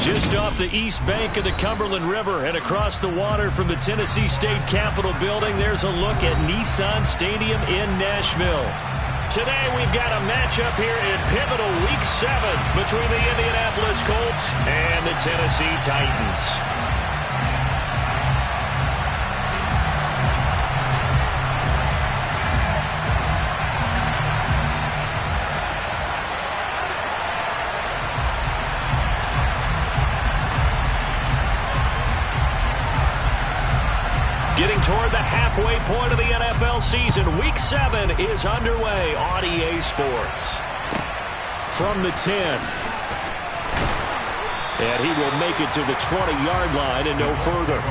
Just off the east bank of the Cumberland River and across the water from the Tennessee State Capitol building, there's a look at Nissan Stadium in Nashville. Today we've got a matchup here in pivotal Week 7 between the Indianapolis Colts and the Tennessee Titans. Getting toward the halfway point of the NFL season, Week 7 is underway on EA Sports. From the 10. And he will make it to the 20-yard line and no further.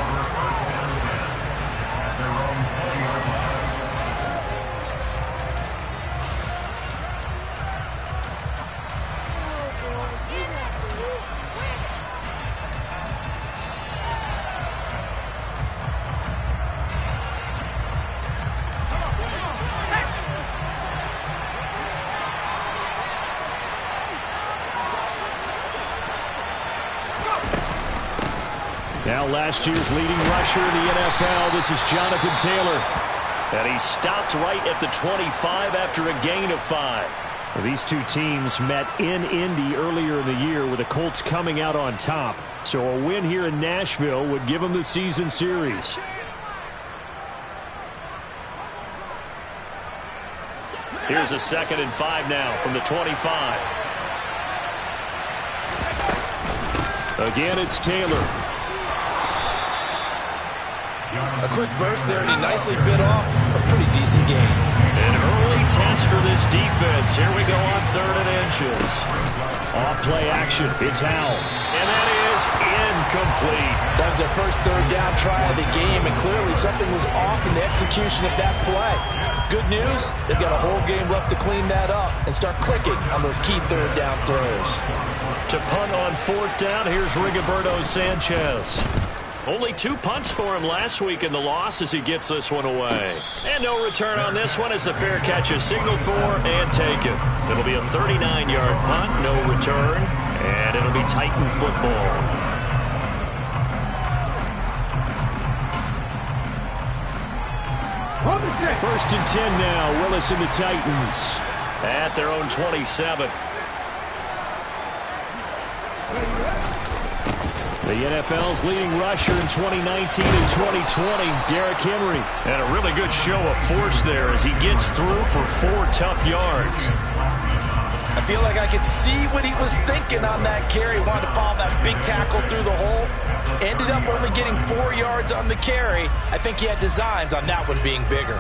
Now last year's leading rusher in the NFL, this is Jonathan Taylor. And he stopped right at the 25 after a gain of 5. Well, these two teams met in Indy earlier in the year with the Colts coming out on top. So a win here in Nashville would give them the season series. Here's a 2nd and 5 now from the 25. Again, it's Taylor. A quick burst there, and he nicely bit off a pretty decent game. An early test for this defense. Here we go on 3rd and inches. Off play action. It's Howell. And that is incomplete. That was their first 3rd down try of the game, and clearly something was off in the execution of that play. Good news, they've got a whole game left to clean that up and start clicking on those key 3rd down throws. To punt on 4th down, here's Rigoberto Sanchez. Only 2 punts for him last week in the loss as he gets this one away. And no return on this one as the fair catch is signaled for and taken. It'll be a 39-yard punt, no return, and it'll be Titan football. First and 10 now, Willis and the Titans at their own 27. The NFL's leading rusher in 2019 and 2020, Derrick Henry. And a really good show of force there as he gets through for 4 tough yards. I feel like I could see what he was thinking on that carry. Wanted to follow that big tackle through the hole. Ended up only getting 4 yards on the carry. I think he had designs on that one being bigger.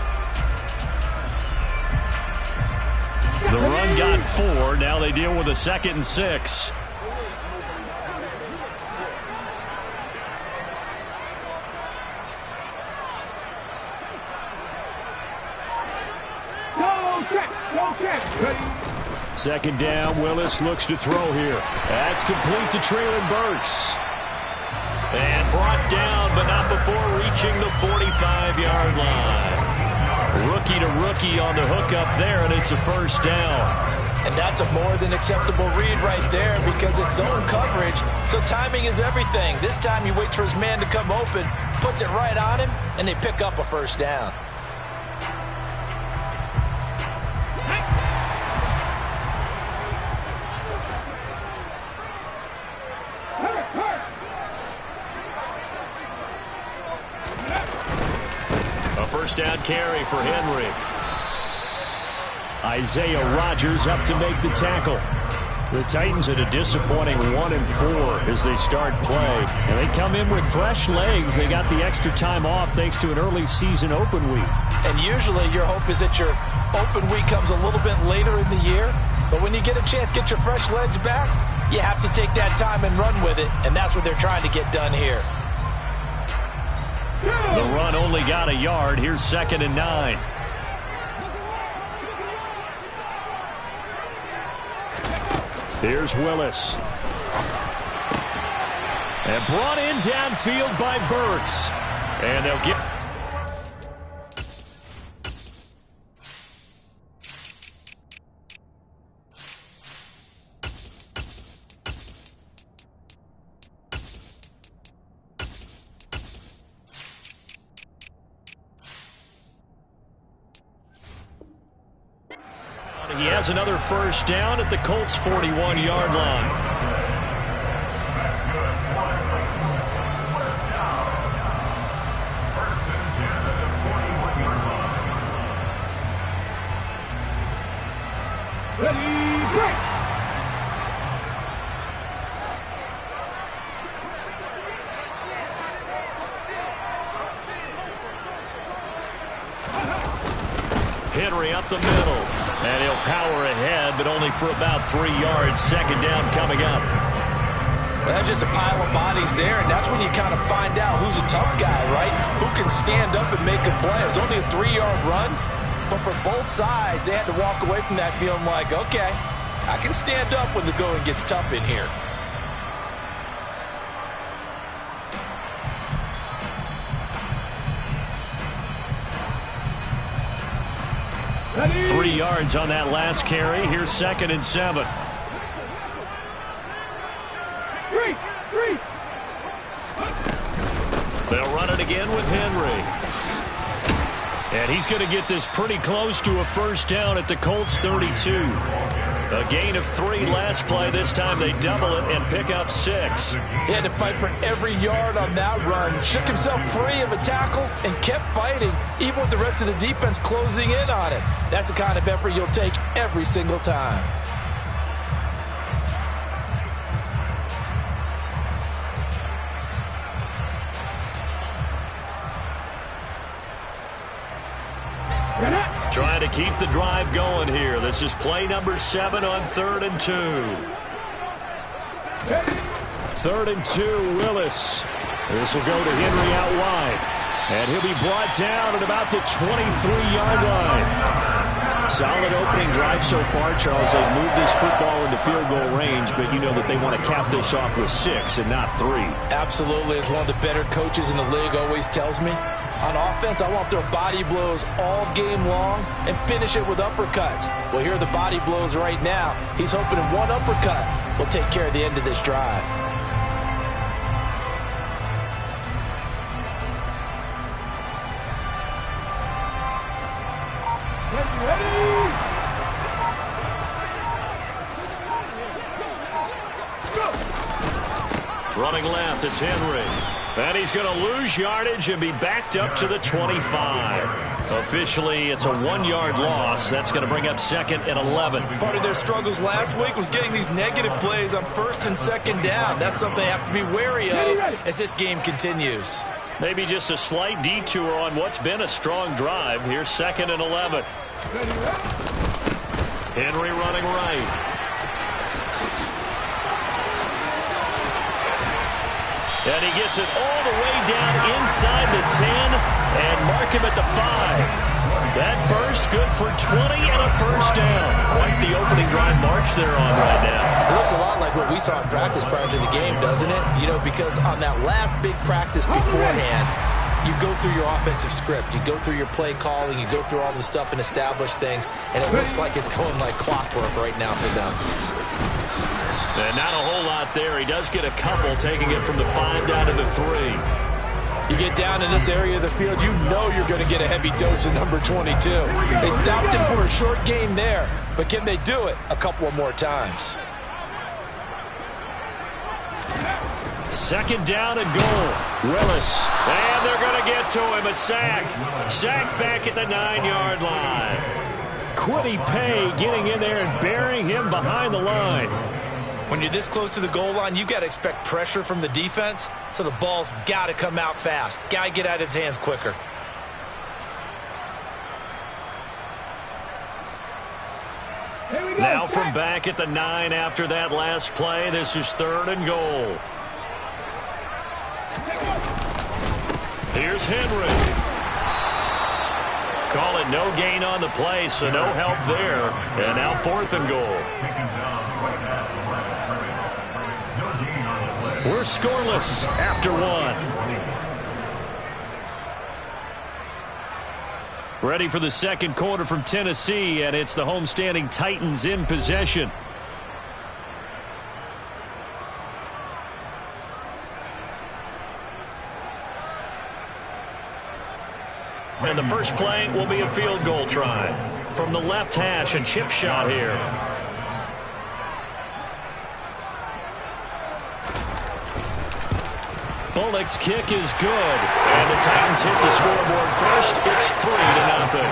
The run got 4. Now they deal with a 2nd and 6. Second down, Willis looks to throw here. That's complete to Treylon Burks. And brought down, but not before reaching the 45-yard line. Rookie to rookie on the hook up there, and it's a 1st down. And that's a more than acceptable read right there because it's zone coverage, so timing is everything. This time he waits for his man to come open, puts it right on him, and they pick up a 1st down. First down carry for Henry. Isaiah Rodgers up to make the tackle. The Titans at a disappointing 1-4 as they start play. And they come in with fresh legs. They got the extra time off thanks to an early season open week. And usually your hope is that your open week comes a little bit later in the year. But when you get a chance to get your fresh legs back, you have to take that time and run with it. And that's what they're trying to get done here. The run only got a yard. Here's 2nd and 9. Here's Willis. And brought in downfield by Burks. And they'll get... He has another first down at the Colts' 41-yard line. Henry up the middle, and he'll power ahead, but only for about 3 yards. Second down coming up. Well, that's just a pile of bodies there, and that's when you kind of find out who's a tough guy, right? Who can stand up and make a play. It was only a 3-yard run, but for both sides, they had to walk away from that feeling like, okay, I can stand up when the going gets tough in here. Ready? 3 yards on that last carry. Here's 2nd and 7. They'll run it again with Henry. And he's going to get this pretty close to a first down at the Colts' 32. A gain of 3 last play. This time they double it and pick up 6. He had to fight for every yard on that run. Shook himself free of a tackle and kept fighting, even with the rest of the defense closing in on it. That's the kind of effort you'll take every single time. Trying to keep the drive going here. This is play number 7 on 3rd and 2. 3rd and 2, Willis. This will go to Henry out wide. And he'll be brought down at about the 23-yard line. Solid opening drive so far, Charles. They've moved this football into field goal range, but you know that they want to cap this off with 6 and not 3. Absolutely. As one of the better coaches in the league always tells me, on offense, I want their body blows all game long and finish it with uppercuts. Well, here are the body blows right now. He's hoping in one uppercut will take care of the end of this drive. Running left, it's Henry. And he's going to lose yardage and be backed up to the 25. Officially, it's a 1-yard loss. That's going to bring up 2nd and 11. Part of their struggles last week was getting these negative plays on 1st and 2nd down. That's something they have to be wary of as this game continues. Maybe just a slight detour on what's been a strong drive. Here's 2nd and 11. Henry running right. And he gets it all the way down inside the 10 and mark him at the 5. That burst good for 20 and a first down. Quite the opening drive march they're on right now. It looks a lot like what we saw in practice prior to the game, doesn't it? You know, because on that last big practice beforehand, you go through your offensive script. You go through your play calling. You go through all the stuff and establish things. And it looks like it's going like clockwork right now for them. And not a whole lot there. He does get a couple, taking it from the 5 down to the 3. You get down in this area of the field, you know you're going to get a heavy dose of number 22. They stopped him for a short gain there, but can they do it a couple of more times? 2nd down and goal. Willis. And they're going to get to him. A sack. Sack back at the 9-yard line. Quiddy Pay getting in there and burying him behind the line. When you're this close to the goal line, you've got to expect pressure from the defense, so the ball's got to come out fast. Got to get out of his hands quicker. Now from back at the 9 after that last play, this is 3rd and goal. Here's Henry. Call it no gain on the play, so no help there. And now 4th and goal. We're scoreless after 1. Ready for the second quarter from Tennessee, and it's the homestanding Titans in possession. And the first play will be a field goal try. from the left hash, a chip shot here. Bullock's kick is good, and the Titans hit the scoreboard first. It's 3-0.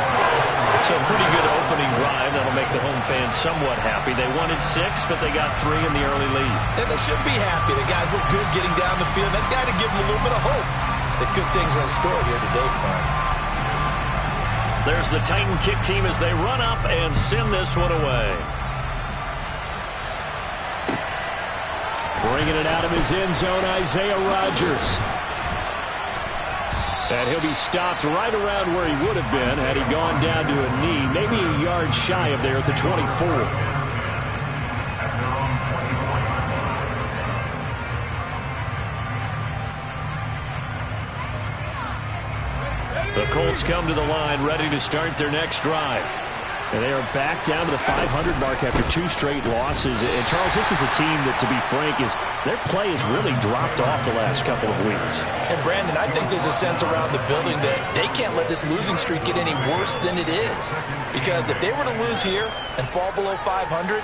So a pretty good opening drive. That'll make the home fans somewhat happy. They wanted 6, but they got 3 in the early lead. And they should be happy. The guys look good getting down the field. That's got to give them a little bit of hope that good things are in store here today for them. There's the Titan kick team as they run up and send this one away. Bringing it out of his end zone, Isaiah Rodgers. And he'll be stopped right around where he would have been had he gone down to a knee, maybe a yard shy of there at the 24. The Colts come to the line ready to start their next drive. And they are back down to the 500 mark after 2 straight losses. And, Charles, this is a team that, to be frank, their play has really dropped off the last couple of weeks. And, Brandon, I think there's a sense around the building that they can't let this losing streak get any worse than it is. Because if they were to lose here and fall below 500,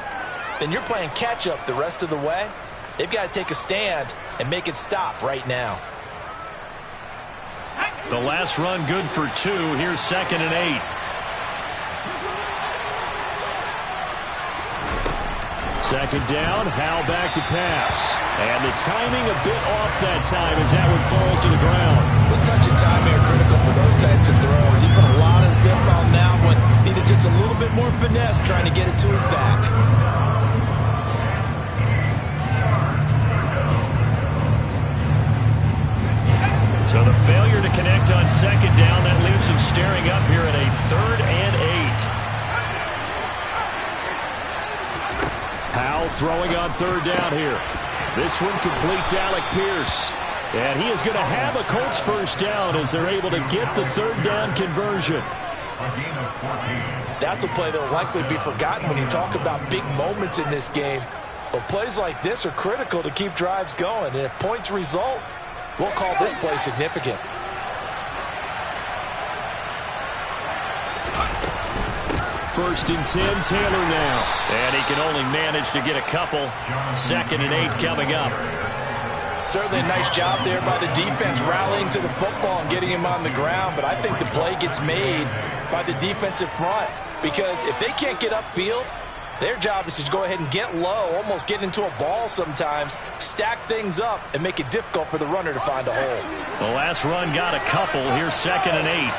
then you're playing catch-up the rest of the way. They've got to take a stand and make it stop right now. The last run good for 2. Here's 2nd and 8. Second down, Howell back to pass. And the timing a bit off that time as that one falls to the ground. The touch and time here critical for those types of throws. He put a lot of zip on that one. Needed just a little bit more finesse trying to get it to his back. So the failure to connect on second down, that leaves him staring up here at a 3rd and 8. Howell throwing on 3rd down here. This one completes Alec Pierce. And he is going to have a Colts first down as they're able to get the 3rd down conversion. That's a play that will likely be forgotten when you talk about big moments in this game. But plays like this are critical to keep drives going. And if points result, we'll call this play significant. First and 10, Taylor now. And he can only manage to get a couple. 2nd and 8 coming up. Certainly a nice job there by the defense rallying to the football and getting him on the ground. But I think the play gets made by the defensive front. Because if they can't get upfield, their job is to go ahead and get low, almost get into a ball sometimes, stack things up, and make it difficult for the runner to find a hole. The last run got a couple. Here's 2nd and 8.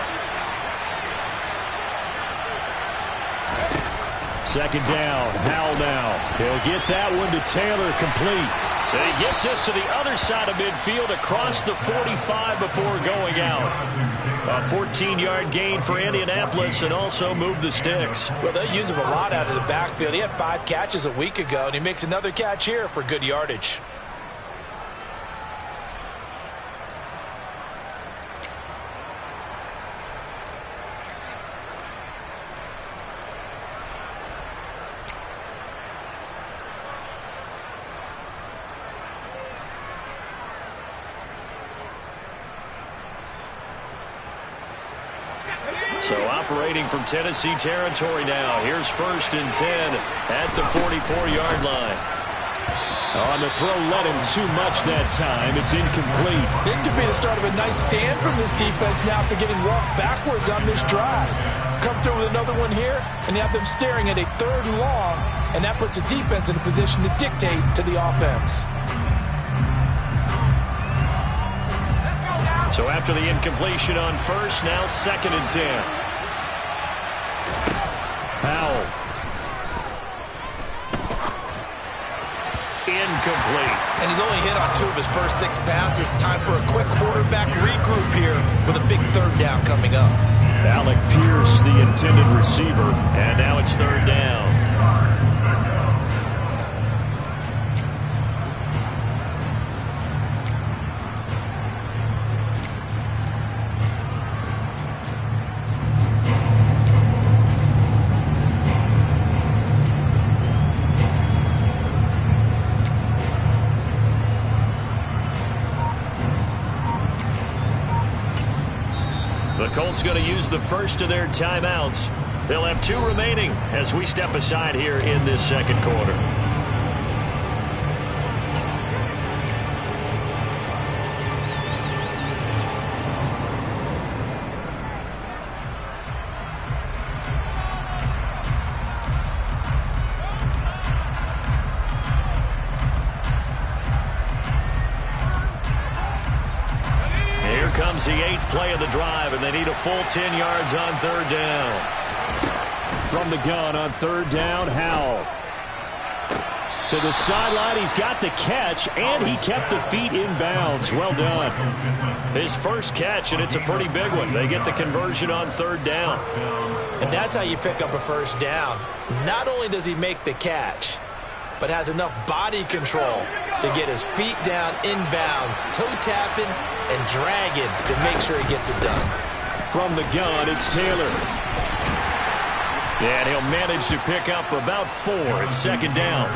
Second down, Howell now. He'll get that one to Taylor, complete. And he gets this to the other side of midfield across the 45 before going out. A 14-yard gain for Indianapolis and also move the sticks. Well, they'll use him a lot out of the backfield. He had 5 catches a week ago, and he makes another catch here for good yardage. So operating from Tennessee territory now. Here's 1st and 10 at the 44-yard line. On the throw, let him too much that time. It's incomplete. This could be the start of a nice stand from this defense now after getting walked backwards on this drive. Come through with another one here, and you have them staring at a 3rd and long, and that puts the defense in a position to dictate to the offense. So after the incompletion on 1st, now 2nd and 10. Howell. Incomplete. And he's only hit on 2 of his first 6 passes. Time for a quick quarterback regroup here with a big 3rd down coming up. Alec Pierce, the intended receiver, and now it's 3rd down. The Colts going to use the first of their timeouts. They'll have 2 remaining as we step aside here in this second quarter. Here comes the 8th play of the drive, and they need a full 10 yards on 3rd down. From the gun on 3rd down, Howell. To the sideline, he's got the catch, and he kept the feet in bounds. Well done. His first catch, and it's a pretty big one. They get the conversion on 3rd down. And that's how you pick up a first down. Not only does he make the catch, but has enough body control to get his feet down in bounds, toe tapping and dragging to make sure he gets it done. From the gun, it's Taylor. And he'll manage to pick up about 4 at 2nd down.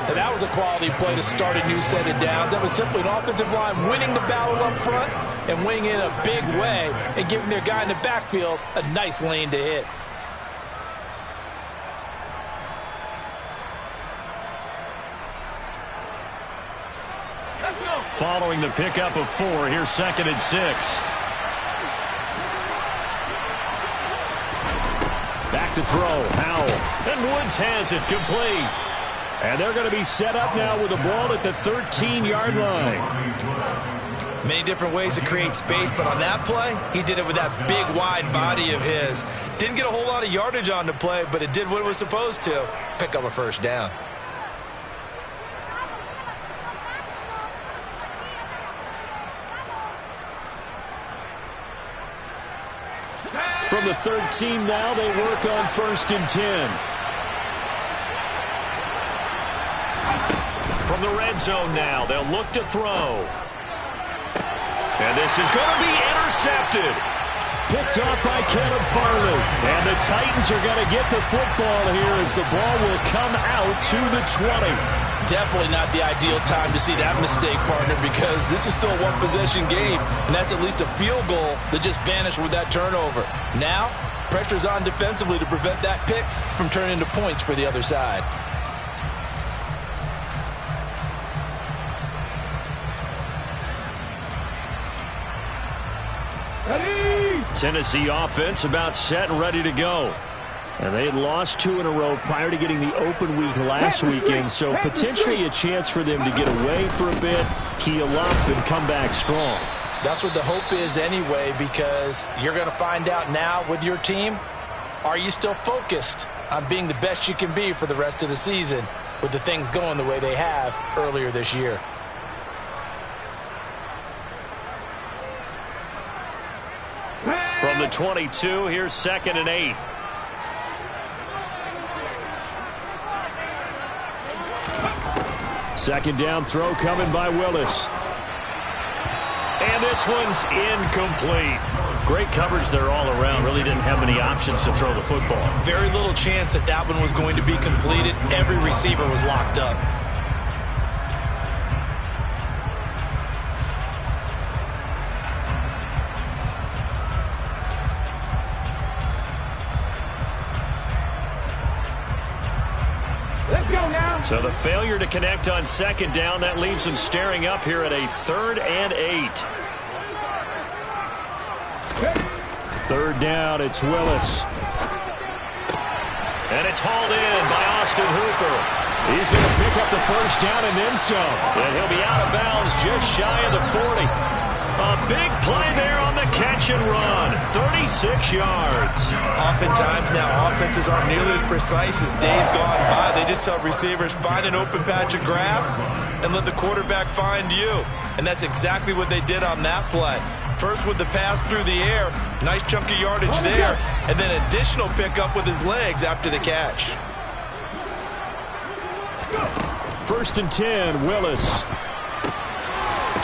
And that was a quality play to start a new set of downs. That was simply an offensive line winning the battle up front and winning in a big way and giving their guy in the backfield a nice lane to hit. Following the pickup of 4, here's 2nd and 6. Back to throw, Howell. And Woods has it complete. And they're going to be set up now with the ball at the 13-yard line. Many different ways to create space, but on that play, he did it with that big, wide body of his. Didn't get a whole lot of yardage on the play, but it did what it was supposed to. Pick up a first down. From the 13 now, they work on 1st and 10. From the red zone now, they'll look to throw. And this is going to be intercepted. Picked off by Caleb Farley. And the Titans are going to get the football here as the ball will come out to the 20. Definitely not the ideal time to see that mistake, partner, because this is still a one-possession game, and that's at least a field goal that just vanished with that turnover. Now, pressure's on defensively to prevent that pick from turning into points for the other side. Tennessee offense about set and ready to go. And they had lost 2 in a row prior to getting the open week last weekend, so potentially a chance for them to get away for a bit, heal up, and come back strong. That's what the hope is anyway, because you're going to find out now with your team, are you still focused on being the best you can be for the rest of the season with the things going the way they have earlier this year? From the 22, here's 2nd and 8. Second down throw coming by Willis. And this one's incomplete. Great coverage there all around. Really didn't have many options to throw the football. Very little chance that that one was going to be completed. Every receiver was locked up. So the failure to connect on 2nd down, that leaves them staring up here at a 3rd and 8. 3rd down, it's Willis. And it's hauled in by Austin Hooper. He's going to pick up the first down and then some. And he'll be out of bounds just shy of the 40. A big play there on the catch and run. 36 yards. Oftentimes now offenses aren't nearly as precise as days gone by. They just tell receivers, find an open patch of grass and let the quarterback find you. And that's exactly what they did on that play. First with the pass through the air, nice chunk of yardage there, and then additional pickup with his legs after the catch. 1st and 10, Willis.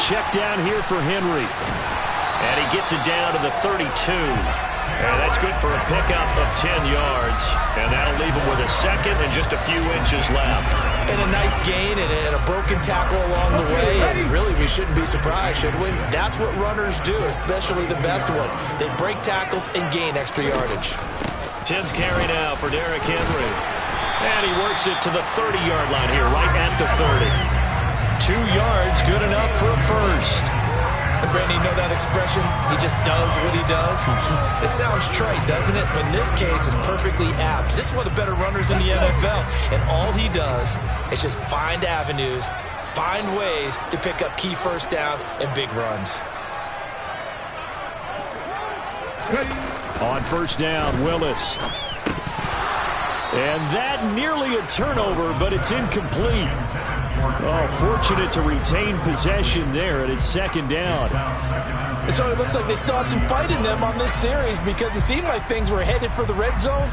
Check down here for Henry. And he gets it down to the 32. And that's good for a pickup of 10 yards. And that'll leave him with a 2nd and just a few inches left. And a nice gain and a broken tackle along the way. And really, we shouldn't be surprised, should we? That's what runners do, especially the best ones. They break tackles and gain extra yardage. 10th carry now for Derrick Henry. And he works it to the 30-yard line here, right at the 30. 2 yards, good enough for a first. And Brandon, you know that expression? He just does what he does. It sounds trite, doesn't it? But in this case, it's perfectly apt. This is one of the better runners in the NFL. And all he does is just find avenues, find ways to pick up key first downs and big runs. On first down, Willis. And that nearly a turnover, but it's incomplete. Oh, fortunate to retain possession there, and it's second down. So it looks like they still have some fight in them on this series because it seemed like things were headed for the red zone.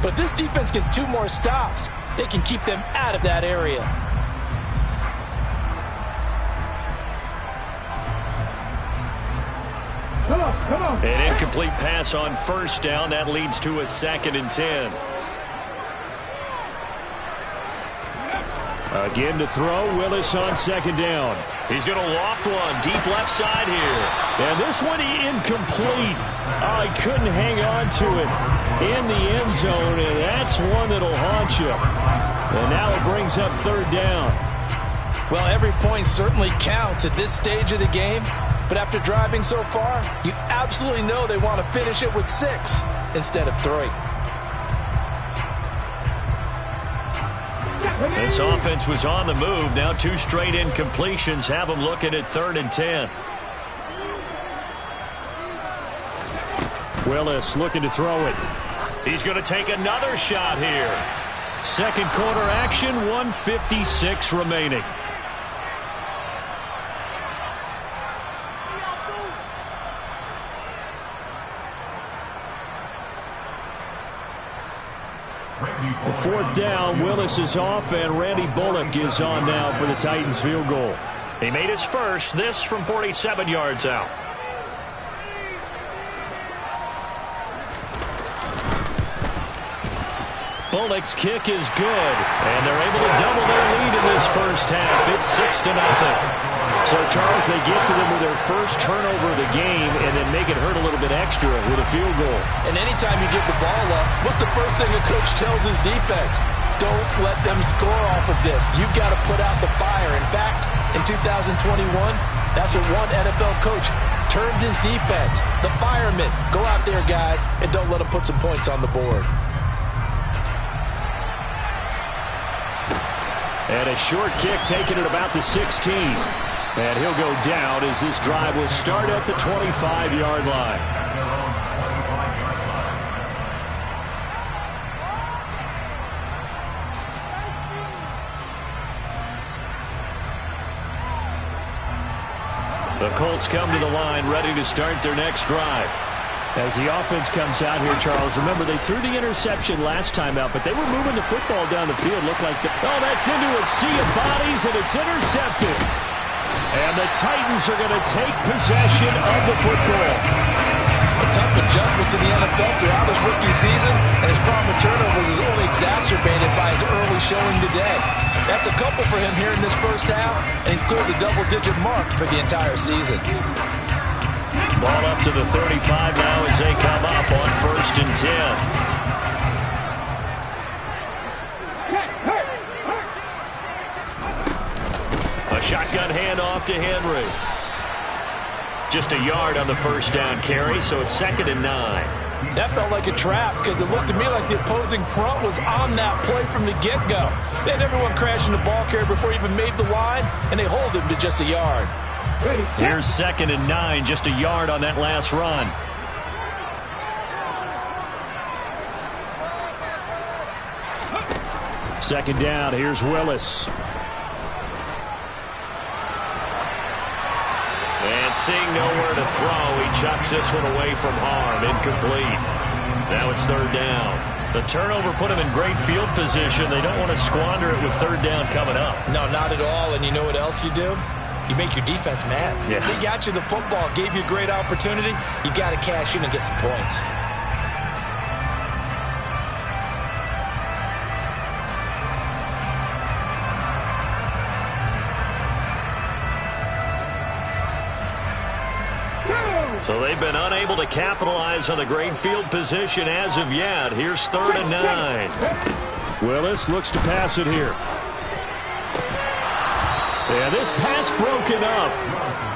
But if this defense gets 2 more stops, they can keep them out of that area. Come on. An incomplete pass on first down. That leads to a 2nd and 10. Again to throw, Willis on second down. He's going to loft one deep left side here. And this one incomplete. Oh, he couldn't hang on to it in the end zone, and that's one that'll haunt you. And now it brings up third down. Well, every point certainly counts at this stage of the game. But after driving so far, you absolutely know they want to finish it with 6 instead of 3. This offense was on the move. Now 2 straight incompletions have them looking at 3rd and 10. Willis looking to throw it. He's going to take another shot here. Second quarter action, 1:56 remaining. Fourth down, Willis is off, and Randy Bullock is on now for the Titans field goal. He made his first, this from 47 yards out. Bullock's kick is good, and they're able to double their lead in this first half. It's 6-0. So, Charles, they get to them with their first turnover of the game and then make it hurt a little bit extra with a field goal. And anytime you give the ball up, what's the first thing a coach tells his defense? Don't let them score off of this. You've got to put out the fire. In fact, in 2021, that's what one NFL coach termed his defense. The firemen. Go out there, guys, and don't let them put some points on the board. And a short kick taken at about the 16. And he'll go down as this drive will start at the 25-yard line. The Colts come to the line ready to start their next drive. As the offense comes out here, Charles, remember they threw the interception last time out, but they were moving the football down the field. Looked like that's into a sea of bodies, and it's intercepted. And the Titans are going to take possession of the football. A tough adjustment to the NFL throughout his rookie season, and his problem with turnovers is only exacerbated by his early showing today. That's a couple for him here in this first half, and he's cleared the double-digit mark for the entire season. Ball up to the 35 now as they come up on 1st and 10. A shotgun handoff to Henry. Just a yard on the first down carry, so it's 2nd and 9. That felt like a trap because it looked to me like the opposing front was on that play from the get-go. They had everyone crashing the ball carrier before he even made the line, and they hold him to just a yard. Here's 2nd and 9, just a yard on that last run. Second down, here's Willis. And seeing nowhere to throw, he chucks this one away from harm, incomplete. Now it's 3rd down. The turnover put him in great field position. They don't want to squander it with 3rd down coming up. No, not at all, and you know what else you do? You make your defense mad. Yeah. They got you the football, gave you a great opportunity. You got to cash in and get some points. So they've been unable to capitalize on the great field position as of yet. Here's 3rd and 9. Willis looks to pass it here. Yeah, this pass broken up.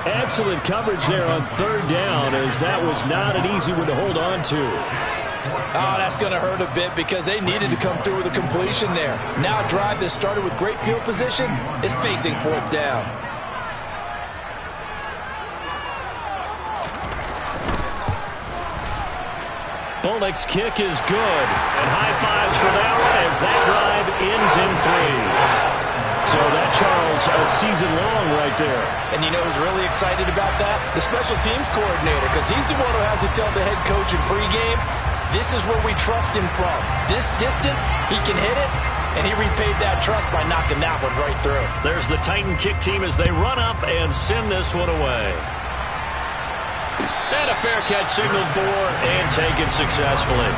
Excellent coverage there on 3rd down, as that was not an easy one to hold on to. Oh, that's going to hurt a bit because they needed to come through with a completion there. Now a drive that started with great field position is facing 4th down. Bullock's kick is good, and high fives for that one as that drive ends in 3. So that, Charles, a season long right there. And you know who's really excited about that? The special teams coordinator, because he's the one who has to tell the head coach in pregame, this is where we trust him from. This distance, he can hit it, and he repaid that trust by knocking that one right through. There's the Titan kick team as they run up and send this one away. And a fair catch signaled for and taken successfully.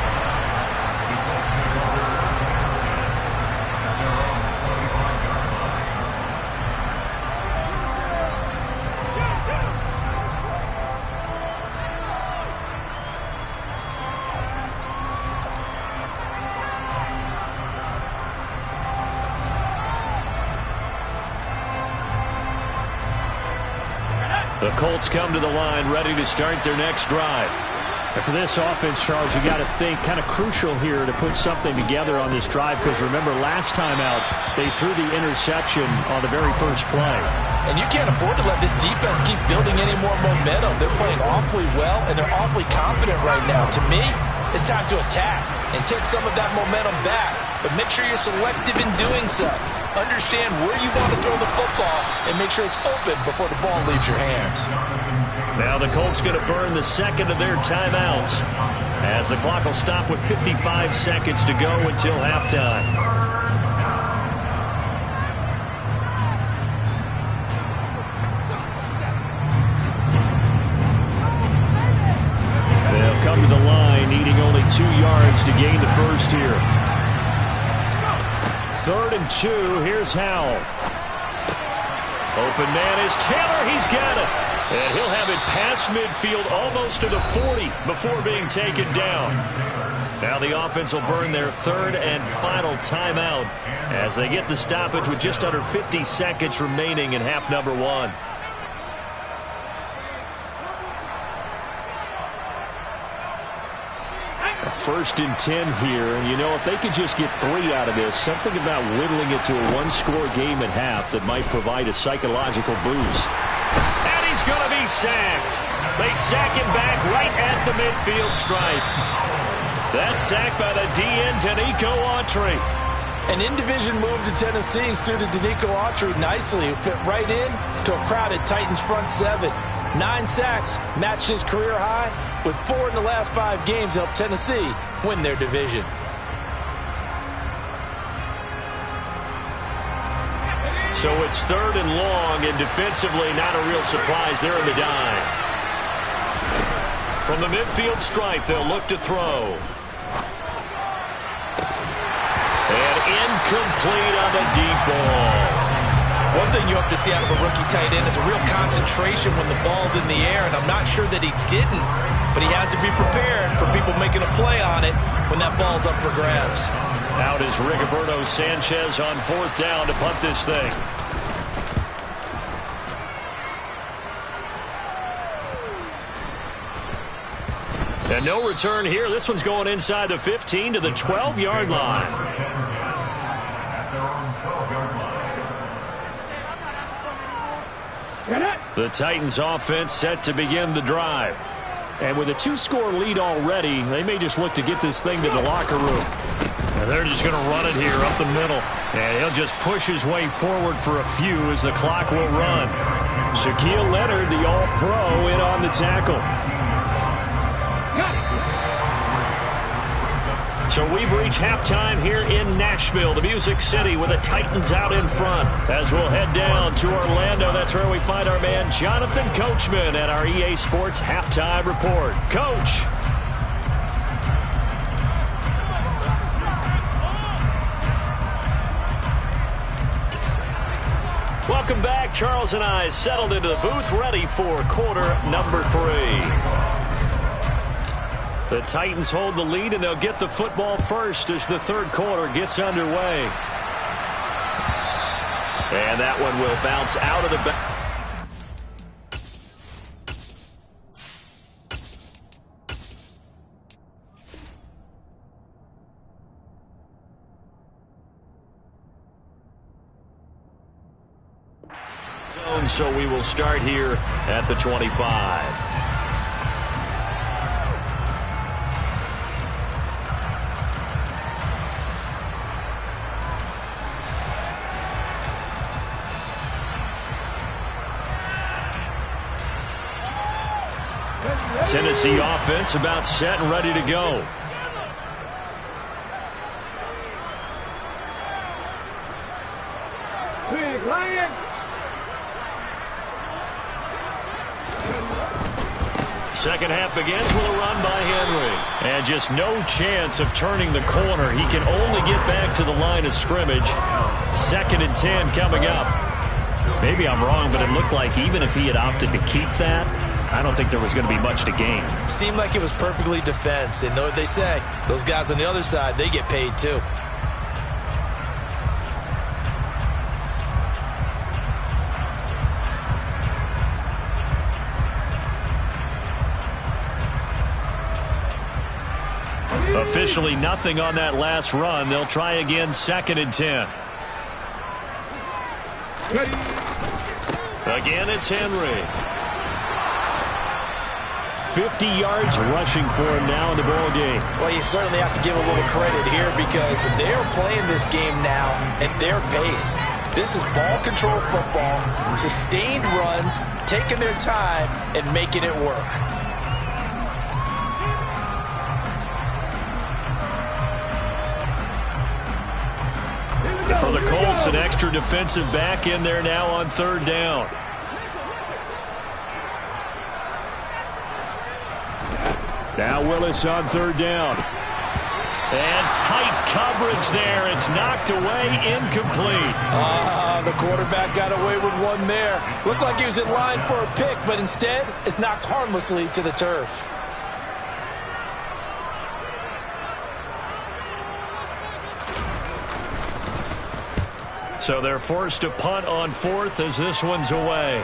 The Colts come to the line ready to start their next drive. And for this offense, Charles, you got to think kind of crucial here to put something together on this drive, because remember last time out they threw the interception on the very first play. And you can't afford to let this defense keep building any more momentum. They're playing awfully well, and they're awfully confident right now. To me, it's time to attack and take some of that momentum back. But make sure you're selective in doing so. Understand where you want to throw the football and make sure it's open before the ball leaves your hands. Now the Colts going to burn the second of their timeouts as the clock will stop with 55 seconds to go until halftime. They'll come to the line needing only 2 yards to gain the first here. 3rd and 2. Here's Howell. Open man is Taylor. He's got it. And he'll have it past midfield almost to the 40 before being taken down. Now the offense will burn their 3rd and final timeout as they get the stoppage with just under 50 seconds remaining in half number 1. First and 10 here. You know, if they could just get 3 out of this, something about whittling it to a 1-score game at half that might provide a psychological boost. And he's going to be sacked. They sack him back right at the midfield stripe. That's sacked by the DN, Danico Autry. An in-division move to Tennessee suited Danico Autry nicely. It fit right in to a crowded Titans front 7. 9 sacks, matched his career high, with 4 in the last 5 games helped Tennessee win their division. So it's 3rd and long, and defensively not a real surprise there in the dime. From the midfield stripe, they'll look to throw. And incomplete on the deep ball. One thing you hope to see out of a rookie tight end is a real concentration when the ball's in the air, and I'm not sure that he didn't, but he has to be prepared for people making a play on it when that ball's up for grabs. Out is Rigoberto Sanchez on 4th down to punt this thing. And no return here. This one's going inside the 15 to the 12-yard line. The Titans offense set to begin the drive. And with a 2-score lead already, they may just look to get this thing to the locker room. And they're just going to run it here up the middle. And he'll just push his way forward for a few as the clock will run. Shaquille Leonard, the All-Pro, in on the tackle. So we've reached halftime here in Nashville, the Music City, with the Titans out in front. As we'll head down to Orlando, that's where we find our man Jonathan Coachman at our EA Sports Halftime Report. Coach. Welcome back. Charles and I settled into the booth, ready for quarter number 3. The Titans hold the lead, and they'll get the football first as the third quarter gets underway. And that one will bounce out of the back. So we will start here at the 25. Tennessee offense about set and ready to go. Second half begins with a run by Henry. And just no chance of turning the corner. He can only get back to the line of scrimmage. 2nd and 10 coming up. Maybe I'm wrong, but it looked like even if he had opted to keep that, I don't think there was going to be much to gain. Seemed like it was perfectly defense. And know what they say, those guys on the other side, they get paid too. Officially nothing on that last run. They'll try again, 2nd and 10. Again, it's Henry. 50 yards rushing for him now in the ball game. Well, you certainly have to give a little credit here because they're playing this game now at their pace. This is ball control football, sustained runs, taking their time and making it work. For the Colts, an extra defensive back in there now on 3rd down. Now Willis on 3rd down. And tight coverage there. It's knocked away, incomplete. The quarterback got away with one there. Looked like he was in line for a pick, but instead it's knocked harmlessly to the turf. So they're forced to punt on 4th as this one's away.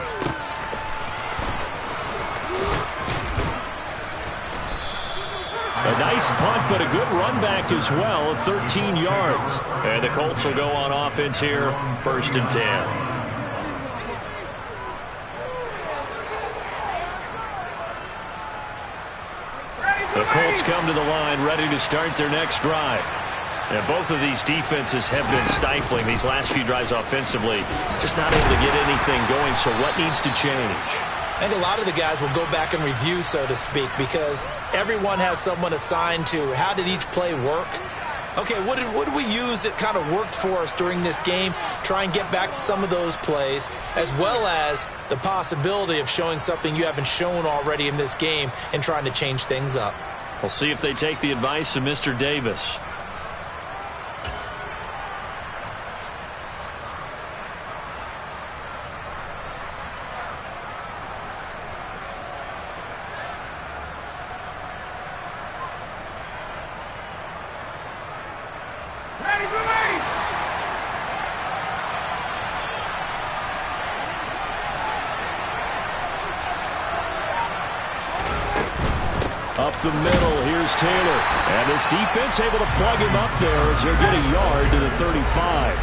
A nice punt, but a good run back as well, 13 yards. And the Colts will go on offense here, 1st and 10. The Colts come to the line, ready to start their next drive. And both of these defenses have been stifling these last few drives offensively. Just not able to get anything going, so what needs to change? I think a lot of the guys will go back and review, so to speak, because everyone has someone assigned to how did each play work. Okay, what did we use that kind of worked for us during this game? Try and get back to some of those plays, as well as the possibility of showing something you haven't shown already in this game and trying to change things up. We'll see if they take the advice of Mr. Davis. Up the middle, here's Taylor. And this defense able to plug him up there as he'll get a yard to the 35.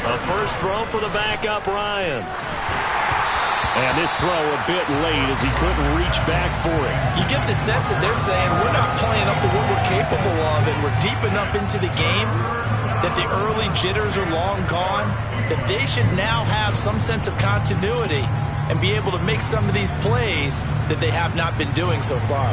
A first throw for the backup, Ryan. And this throw a bit late as he couldn't reach back for it. You get the sense that they're saying we're not playing up to what we're capable of, and we're deep enough into the game that the early jitters are long gone, that they should now have some sense of continuity and be able to make some of these plays that they have not been doing so far.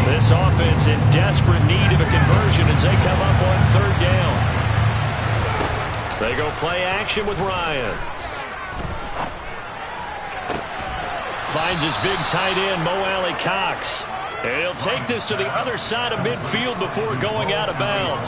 This offense in desperate need of a conversion as they come up on 3rd down. They go play action with Ryan. finds his big tight end, Mo Alley Cox. And he'll take this to the other side of midfield before going out of bounds.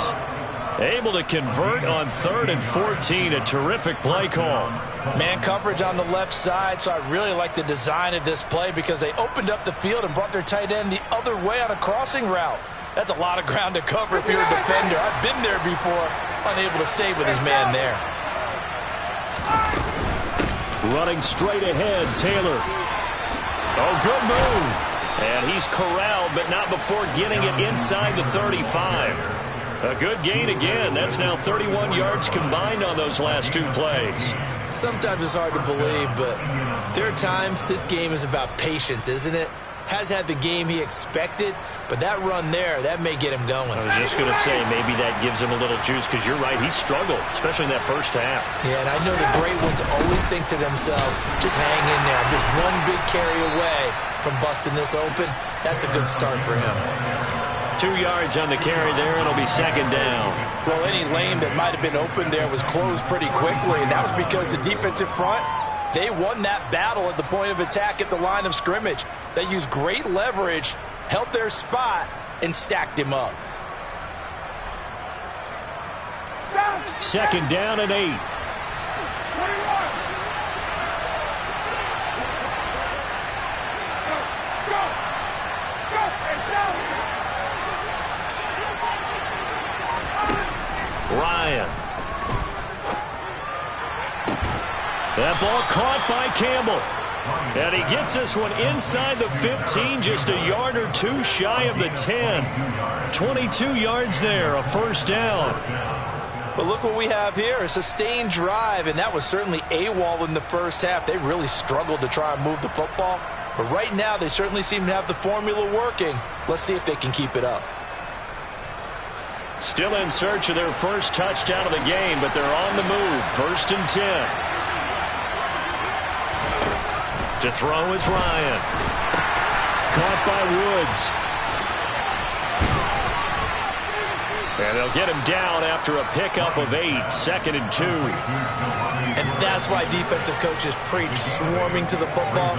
Able to convert on 3rd and 14. A terrific play call. Man coverage on the left side, so I really like the design of this play because they opened up the field and brought their tight end the other way on a crossing route. That's a lot of ground to cover if you're a defender. I've been there before, unable to stay with his man there. Running straight ahead, Taylor. Oh, good move. And he's corralled, but not before getting it inside the 35. A good gain again. That's now 31 yards combined on those last 2 plays. Sometimes it's hard to believe, but there are times this game is about patience, isn't it? Has had the game he expected, but that run there, that may get him going. I was just going to say, maybe that gives him a little juice, because you're right, he struggled, especially in that first half. Yeah, and I know the great ones always think to themselves, just hang in there. I'm just one big carry away from busting this open. That's a good start for him. 2 yards on the carry there, and it'll be 2nd down. Well, any lane that might have been open there was closed pretty quickly, and that was because the defensive front, they won that battle at the point of attack at the line of scrimmage. They used great leverage, held their spot, and stacked him up. 2nd down and 8. Ryan. That ball caught by Campbell. And he gets this one inside the 15, just a yard or 2 shy of the 10. 22 yards there, a 1st down. But look what we have here, a sustained drive, and that was certainly AWOL in the first half. They really struggled to try and move the football. But right now, they certainly seem to have the formula working. Let's see if they can keep it up. Still in search of their first touchdown of the game, but they're on the move. 1st and 10. To throw is Ryan. Caught by Woods. And they'll get him down after a pickup of 8. 2nd and 2. And that's why defensive coaches preach swarming to the football.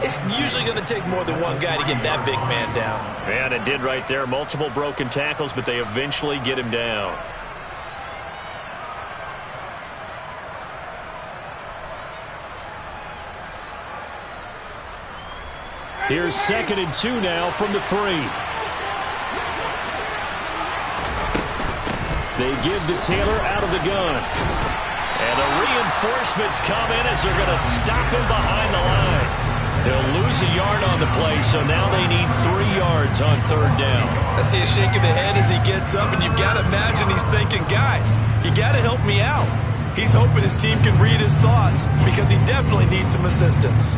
It's usually going to take more than one guy to get that big man down. And it did right there. Multiple broken tackles, but they eventually get him down. Here's 2nd and 2 now from the 3. They give to Taylor out of the gun. And the reinforcements come in as they're going to stop him behind the line. They'll lose a yard on the play, so now they need 3 yards on 3rd down. I see a shake of the head as he gets up, and you've got to imagine he's thinking, guys, you got to help me out. He's hoping his team can read his thoughts because he definitely needs some assistance.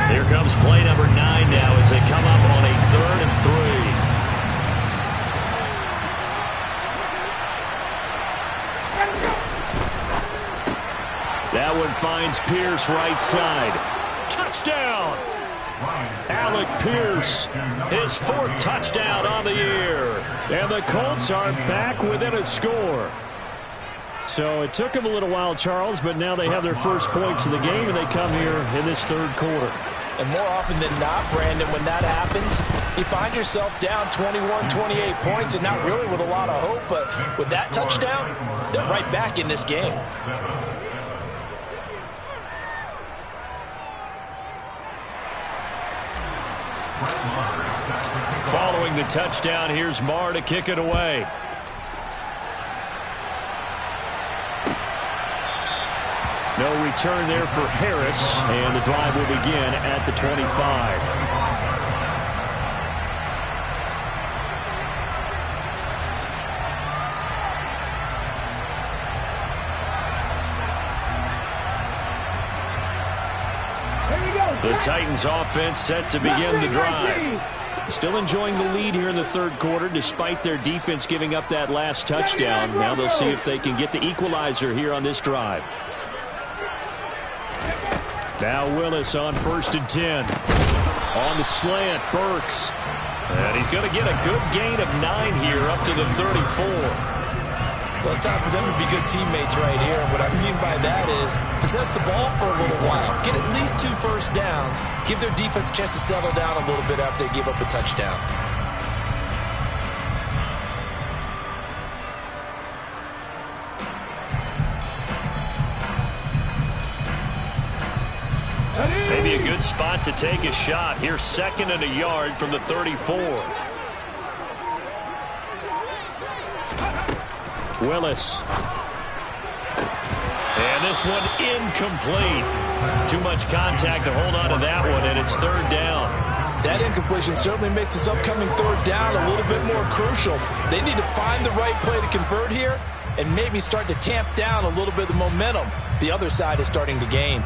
Here comes play number 9 now as they come up on a 3rd and 3. That one finds Pierce right side. Touchdown! Alec Pierce, his 4th touchdown on the year. And the Colts are back within a score. So it took them a little while, Charles, but now they have their first points of the game, and they come here in this 3rd quarter. And more often than not, Brandon, when that happens, you find yourself down 21, 28 points, and not really with a lot of hope, but with that touchdown, they're right back in this game. Following the touchdown, here's Marr to kick it away. No return there for Harris, and the drive will begin at the 25. The Titans offense set to begin the drive. Still enjoying the lead here in the 3rd quarter despite their defense giving up that last touchdown. Now they'll see if they can get the equalizer here on this drive. Now Willis on 1st and 10. On the slant, Burks. And he's going to get a good gain of 9 here up to the 34. Well, it's time for them to be good teammates right here. And what I mean by that is possess the ball for a little while. Get at least 2 first downs. Give their defense a chance to settle down a little bit after they give up a touchdown. Maybe a good spot to take a shot. Here's 2nd and a yard from the 34. Willis. And this one incomplete. Too much contact to hold on to that one, and it's 3rd down. That incompletion certainly makes this upcoming 3rd down a little bit more crucial. They need to find the right play to convert here and maybe start to tamp down a little bit of the momentum the other side is starting to gain.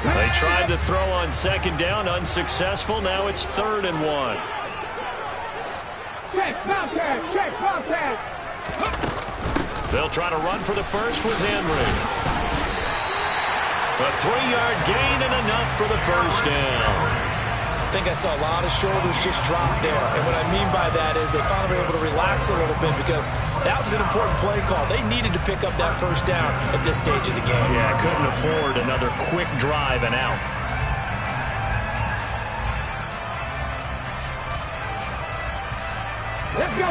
They tried to throw on 2nd down, unsuccessful. Now it's 3rd and 1. They'll try to run for the first with Henry. A 3-yard gain and enough for the first down. I think I saw a lot of shoulders just drop there. And what I mean by that is they finally were able to relax a little bit because that was an important play call. They needed to pick up that first down at this stage of the game. Yeah, couldn't afford another quick drive and out.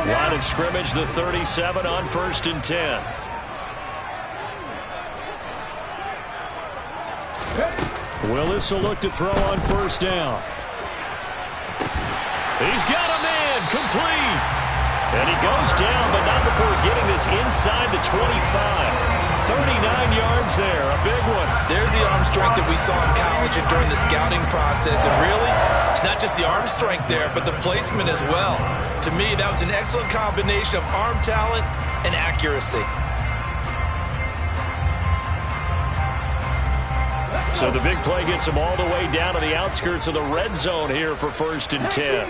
Line of scrimmage, the 37 on 1st and 10. Willis will look to throw on 1st down. He's got a man, complete. And he goes down, but not before getting this inside the 25. 39 yards there, a big one. There's the arm strength that we saw in college and during the scouting process. And really, it's not just the arm strength there, but the placement as well. To me, that was an excellent combination of arm talent and accuracy. So the big play gets him all the way down to the outskirts of the red zone here for 1st and 10.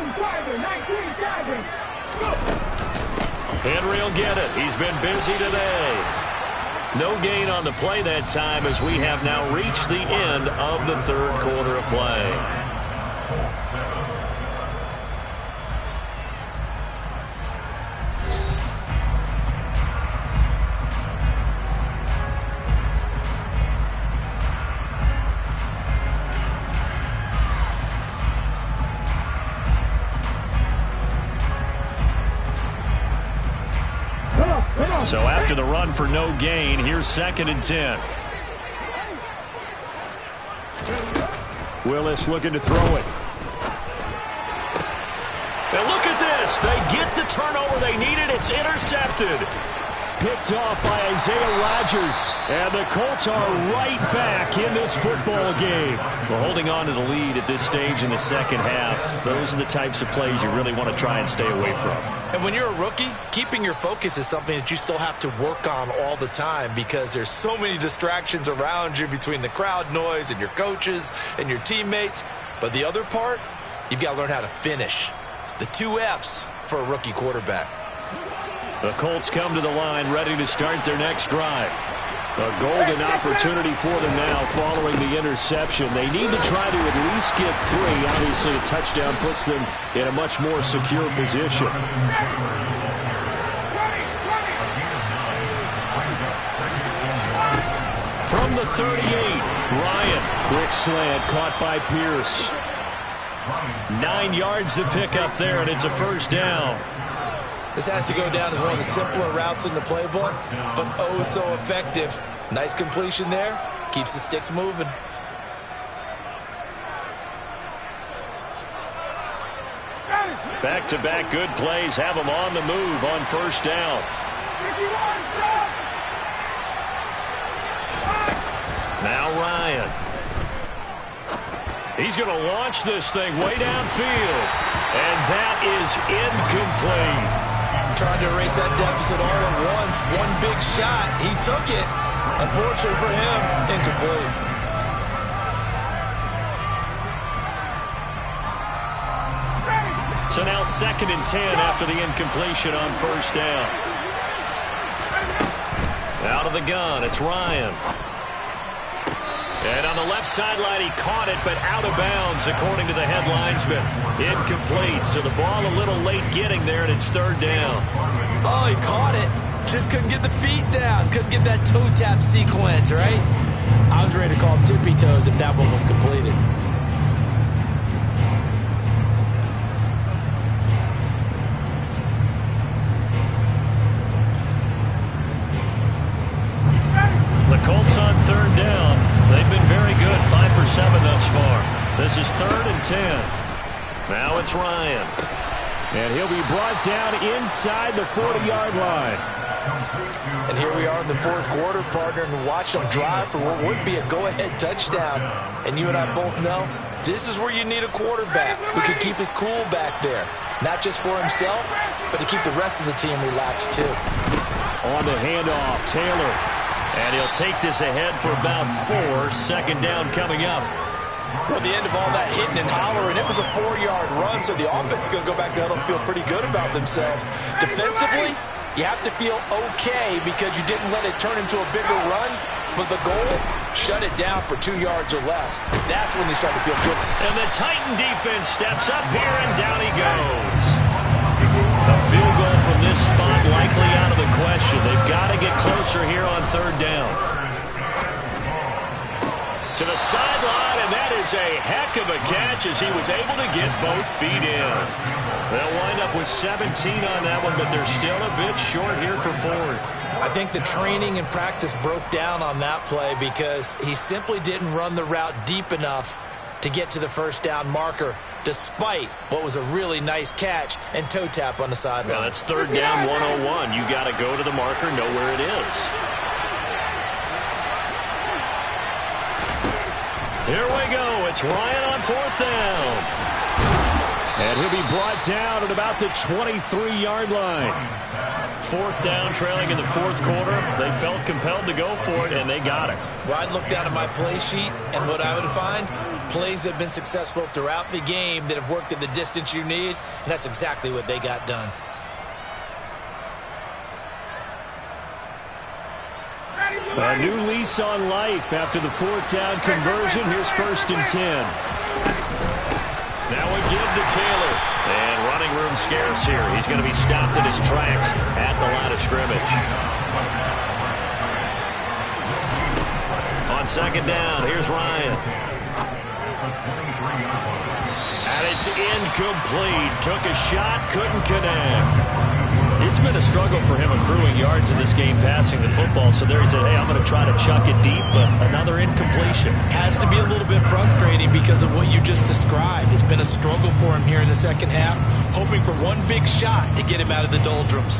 Henry will get it. He's been busy today. No gain on the play that time as we have now reached the end of the 3rd quarter of play. So after the run for no gain, here's 2nd and 10. Willis looking to throw it. And look at this. They get the turnover they needed. It's intercepted. Picked off by Isaiah Rodgers. And the Colts are right back in this football game. Well, holding on to the lead at this stage in the 2nd half, those are the types of plays you really want to try and stay away from. And when you're a rookie, keeping your focus is something that you still have to work on all the time because there's so many distractions around you between the crowd noise and your coaches and your teammates. But the other part, you've got to learn how to finish. It's the 2 F's for a rookie quarterback. The Colts come to the line ready to start their next drive. A golden opportunity for them now following the interception. They need to try to at least get 3. Obviously, a touchdown puts them in a much more secure position. From the 38, Ryan. Quick slant caught by Pierce. 9 yards to pick up there, and it's a 1st down. This has to go down as one of the simpler routes in the playbook, but oh so effective. Nice completion there. Keeps the sticks moving. Back-to-back good plays have them on the move on 1st down. Now Ryan. He's going to launch this thing way downfield. And that is incomplete. Trying to erase that deficit all at once. One big shot. He took it. Unfortunately for him, incomplete. So now 2nd and 10 after the incompletion on 1st down. Out of the gun, it's Ryan. And on the left sideline, he caught it, but out of bounds, according to the head linesman. Incomplete, so the ball a little late getting there, and it's third down. Oh, he caught it. Just couldn't get the feet down. Couldn't get that toe tap sequence, right? I was ready to call tippy toes if that one was completed. The Colts on third down. They've been very good, 5 for 7 thus far. This is 3rd and 10. Now it's Ryan. And he'll be brought down inside the 40-yard line. And here we are in the fourth quarter, partner, and watch them drive for what would be a go-ahead touchdown. And you and I both know this is where you need a quarterback who can keep his cool back there. Not just for himself, but to keep the rest of the team relaxed too. On the handoff, Taylor. And he'll take this ahead for about 4. Second down coming up. Well, the end of all that hitting and hollering, it was a 4-yard run, so the offense is going to go back down and feel pretty good about themselves. Defensively, you have to feel okay because you didn't let it turn into a bigger run, but the goal, shut it down for 2 yards or less. That's when they start to feel good. And the Titan defense steps up here, and down he goes. A field goal from this spot likely out of the question. They've got to get closer here on third down. To the sideline, and that is a heck of a catch as he was able to get both feet in. They'll wind up with 17 on that one, but they're still a bit short here for 4th. I think the training and practice broke down on that play because he simply didn't run the route deep enough to get to the first down marker, despite what was a really nice catch and toe tap on the sideline. Now that's third down 101. You got to go to the marker, know where it is. Here we go. It's Ryan on 4th down. And he'll be brought down at about the 23-yard line. 4th down, trailing in the 4th quarter. They felt compelled to go for it, and they got it. Well, I'd look down at my play sheet, and what I would find, plays that have been successful throughout the game that have worked at the distance you need, and that's exactly what they got done. A new lease on life after the 4th down conversion. Here's 1st and 10. Now again to Taylor. And running room scarce here. He's going to be stopped in his tracks at the line of scrimmage. On second down, here's Ryan. And it's incomplete. Took a shot, couldn't connect. It's been a struggle for him accruing yards in this game passing the football. So there he said, hey, I'm going to try to chuck it deep, but another incompletion. Has to be a little bit frustrating because of what you just described. It's been a struggle for him here in the second half, hoping for one big shot to get him out of the doldrums.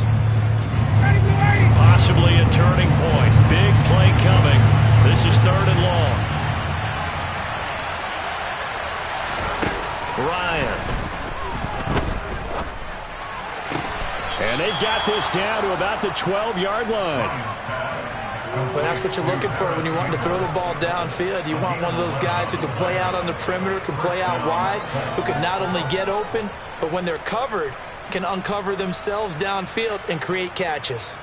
Possibly a turning point. Big play coming. This is 3rd and long. Ryan. And they've got this down to about the 12-yard line. But that's what you're looking for when you want to throw the ball downfield. You want one of those guys who can play out on the perimeter, can play out wide, who can not only get open, but when they're covered, can uncover themselves downfield and create catches.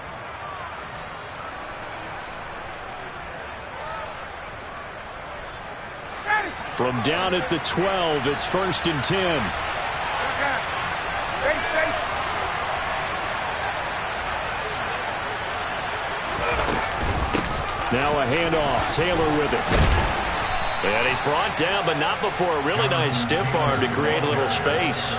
From down at the 12, it's 1st and 10. Now a handoff. Taylor with it. And he's brought down, but not before a really nice stiff arm to create a little space.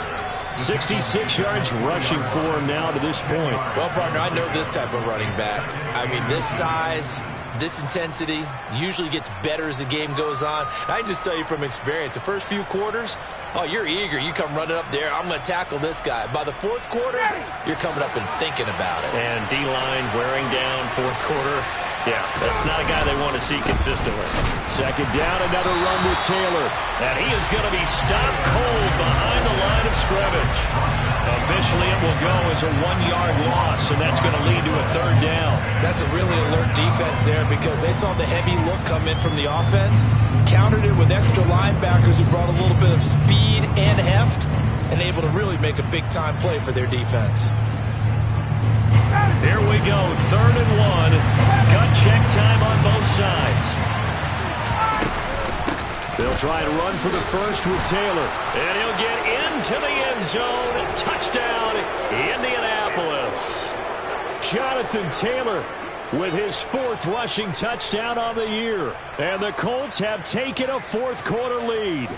66 yards rushing for him now to this point. Well, partner, I know this type of running back. I mean, this size, this intensity usually gets better as the game goes on. And I can just tell you from experience, the first few quarters, oh, you're eager. You come running up there, I'm going to tackle this guy. By the 4th quarter, you're coming up and thinking about it. And D-line wearing down 4th quarter. Yeah, that's not a guy they want to see consistently. Second down, another run with Taylor. And he is going to be stopped cold behind the line of scrimmage. Officially, it will go as a 1-yard loss, and that's going to lead to a 3rd down. That's a really alert defense there because they saw the heavy look come in from the offense, countered it with extra linebackers who brought a little bit of speed and heft, and able to really make a big-time play for their defense. Here we go, 3rd and 1. Gut check time on both sides. They'll try and run for the first with Taylor. And he'll get into the end zone. Touchdown, Indianapolis. Jonathan Taylor with his 4th rushing touchdown on the year. And the Colts have taken a 4th quarter lead.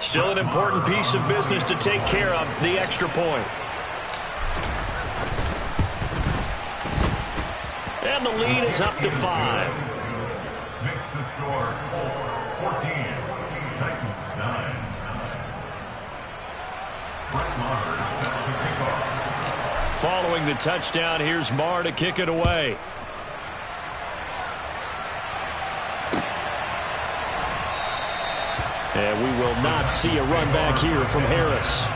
Still an important piece of business to take care of, the extra point. And the lead is up to 5. Makes the score Colts 14, Titans 9. Brett Maher is set to kick off. Following the touchdown, here's Maher to kick it away. And we will not see a run back here from Harris.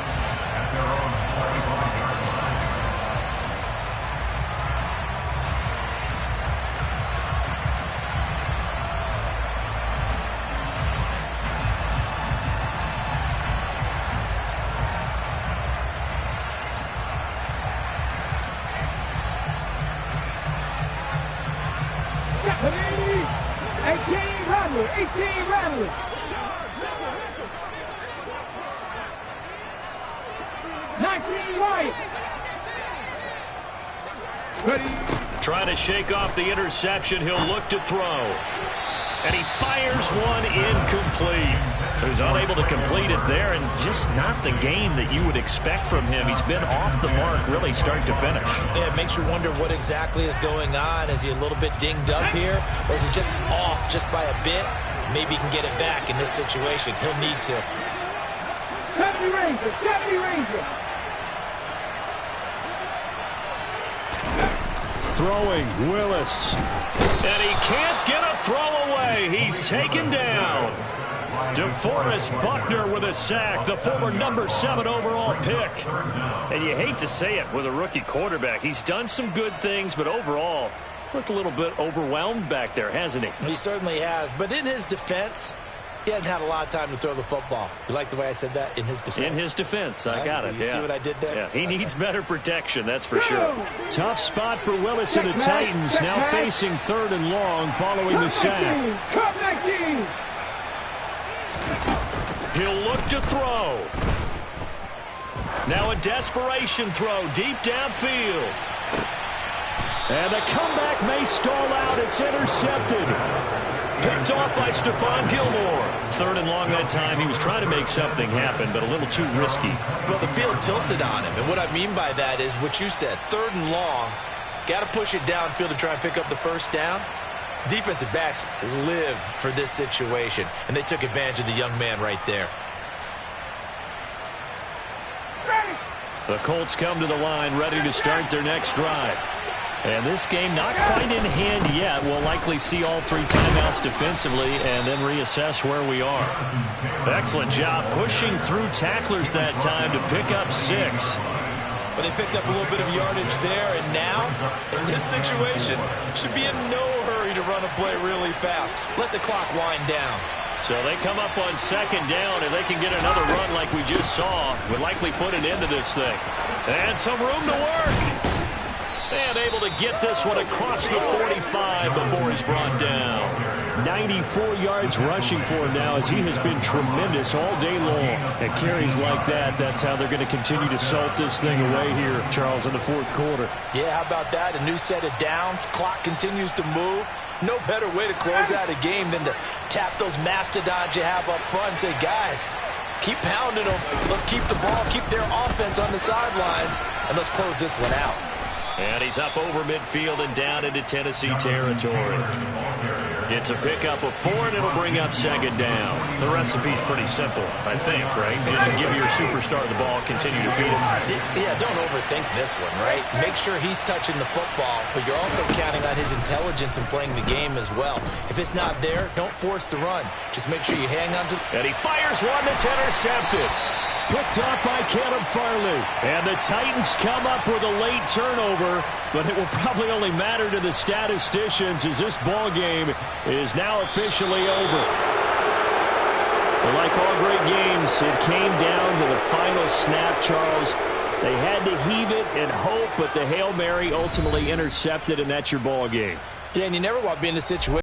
Trying to shake off the interception. He'll look to throw. And he fires one incomplete. He was unable to complete it there, and just not the game that you would expect from him. He's been off the mark really start to finish. Yeah, it makes you wonder what exactly is going on. Is he a little bit dinged up here, or is he just off just by a bit? Maybe he can get it back in this situation. He'll need to. 70 Ranger. Throwing, Willis. And he can't get a throw away. He's taken down. DeForest Buckner with a sack, the former number 7 overall pick. And you hate to say it with a rookie quarterback. He's done some good things, but overall, looked a little bit overwhelmed back there, hasn't he? He certainly has. But in his defense, he hasn't had a lot of time to throw the football. You like the way I said that? In his defense? In his defense. I got it. You see what I did there? Yeah, he needs better protection, that's for sure. Tough spot for Willis and the Titans, now facing 3rd and long following the sack. He'll look to throw. Now a desperation throw deep downfield. And the comeback may stall out. It's intercepted. Picked off by Stephon Gilmore. 3rd and long that time. He was trying to make something happen, but a little too risky. Well, the field tilted on him, and what I mean by that is what you said. 3rd and long, got to push it downfield to try and pick up the first down. Defensive backs live for this situation, and they took advantage of the young man right there. The Colts come to the line, ready to start their next drive. And this game not quite in hand yet. We'll likely see all 3 timeouts defensively and then reassess where we are. Excellent job pushing through tacklers that time to pick up 6. But they picked up a little bit of yardage there, and now, in this situation, should be in no hurry to run a play really fast. Let the clock wind down. So they come up on 2nd down, and they can get another run like we just saw. Would likely put an end to this thing. And some room to work. And able to get this one across the 45 before he's brought down. 94 yards rushing for him now as he has been tremendous all day long. At carries like that, that's how they're going to continue to salt this thing away here, Charles, in the 4th quarter. Yeah, how about that? A new set of downs. Clock continues to move. No better way to close out a game than to tap those mastodons you have up front and say, guys, keep pounding them. Let's keep the ball, keep their offense on the sidelines, and let's close this one out. And he's up over midfield and down into Tennessee territory. It's a pickup of 4, and it'll bring up 2nd down. The recipe's pretty simple, I think, right? Just give your superstar the ball, continue to feed him. Yeah, don't overthink this one, right? Make sure he's touching the football, but you're also counting on his intelligence in playing the game as well. If it's not there, don't force the run. Just make sure you hang on to. And he fires one that's intercepted. Picked off by Caleb Farley. And the Titans come up with a late turnover, but it will probably only matter to the statisticians as this ball game is now officially over. But like all great games, it came down to the final snap, Charles. They had to heave it and hope, but the Hail Mary ultimately intercepted, and that's your ball game. Yeah, and you never want to be in a situation